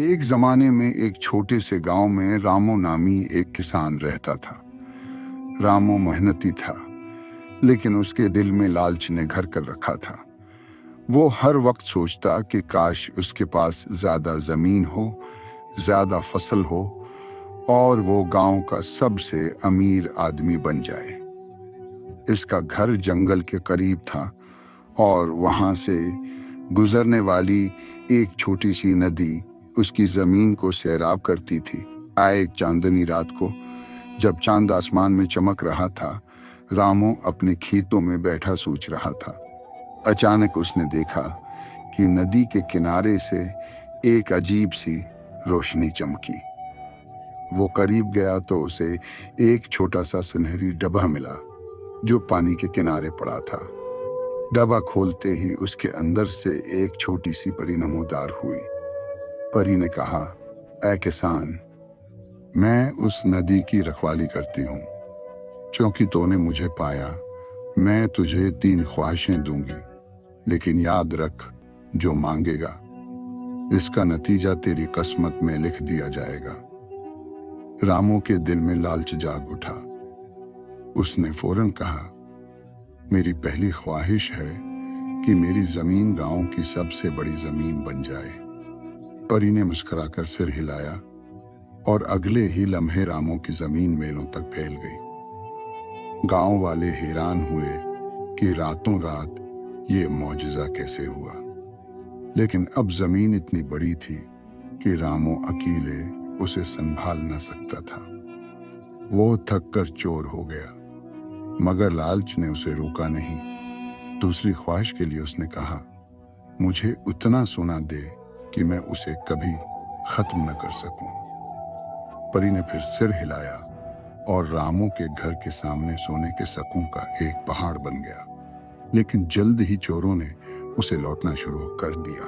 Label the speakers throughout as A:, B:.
A: एक जमाने में एक छोटे से गांव में रामू नामी एक किसान रहता था। रामू मेहनती था, लेकिन उसके दिल में लालच ने घर कर रखा था। वो हर वक्त सोचता कि काश उसके पास ज्यादा जमीन हो, ज्यादा फसल हो और वो गांव का सबसे अमीर आदमी बन जाए। इसका घर जंगल के करीब था और वहां से गुजरने वाली एक छोटी सी नदी उसकी जमीन को सैराब करती थी। आए एक चांदनी रात को, जब चांद आसमान में चमक रहा था, रामू अपने खेतों में बैठा सोच रहा था। अचानक उसने देखा कि नदी के किनारे से एक अजीब सी रोशनी चमकी। वो करीब गया तो उसे एक छोटा सा सुनहरी डब्बा मिला जो पानी के किनारे पड़ा था। डब्बा खोलते ही उसके अंदर से एक छोटी सी परी नमोदार हुई। परी ने कहा, ऐ किसान, मैं उस नदी की रखवाली करती हूँ। क्योंकि तूने मुझे पाया, मैं तुझे 3 ख्वाहिशें दूंगी, लेकिन याद रख, जो मांगेगा इसका नतीजा तेरी किस्मत में लिख दिया जाएगा। रामू के दिल में लालच जाग उठा। उसने फौरन कहा, मेरी पहली ख्वाहिश है कि मेरी जमीन गांव की सबसे बड़ी जमीन बन जाए। परी ने मुस्कुराकर सिर हिलाया और अगले ही लम्हे रामू की जमीन मेलों तक फैल गई। गांव वाले हैरान हुए कि रातों रात ये मौजज़ा कैसे हुआ। लेकिन अब जमीन इतनी बड़ी थी कि रामू अकेले उसे संभाल न सकता था। वो थक कर चोर हो गया, मगर लालच ने उसे रोका नहीं। दूसरी ख्वाहिश के लिए उसने कहा, मुझे उतना सोना दे कि मैं उसे कभी खत्म न कर सकूं। परी ने फिर सिर हिलाया और रामू के घर के सामने सोने के सिक्कों का एक पहाड़ बन गया। लेकिन जल्द ही चोरों ने उसे लौटना शुरू कर दिया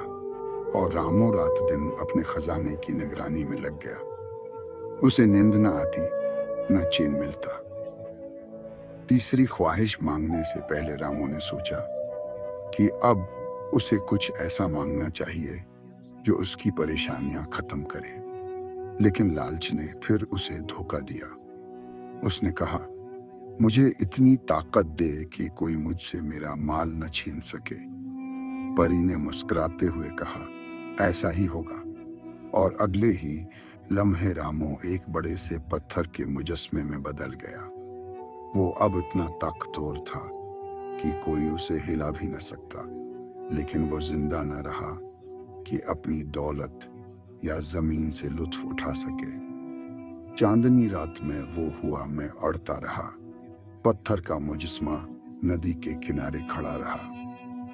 A: और रामू रात दिन अपने खजाने की निगरानी में लग गया। उसे नींद न आती, न चैन मिलता। तीसरी ख्वाहिश मांगने से पहले रामू ने सोचा कि अब उसे कुछ ऐसा मांगना चाहिए जो उसकी परेशानियां खत्म करे। लेकिन लालच ने फिर उसे धोखा दिया। उसने कहा, मुझे इतनी ताकत दे कि कोई मुझसे मेरा माल न छीन सके। परी ने मुस्कुराते हुए कहा, ऐसा ही होगा। और अगले ही लम्हे रामू एक बड़े से पत्थर के मुजस्मे में बदल गया। वो अब इतना ताकतवर था कि कोई उसे हिला भी न सकता। लेकिन वो जिंदा न रहा कि अपनी दौलत या जमीन से लुत्फ उठा सके। चांदनी रात में वो हुआ मैं अड़ता रहा। पत्थर का मुजस्मा नदी के किनारे खड़ा रहा।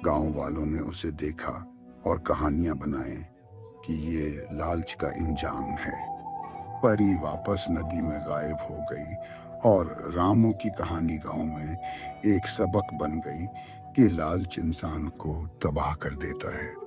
A: गांव वालों ने उसे देखा और कहानियां बनाए कि ये लालच का इंजाम है। परी वापस नदी में गायब हो गई और रामू की कहानी गांव में एक सबक बन गई कि लालच इंसान को तबाह कर देता है।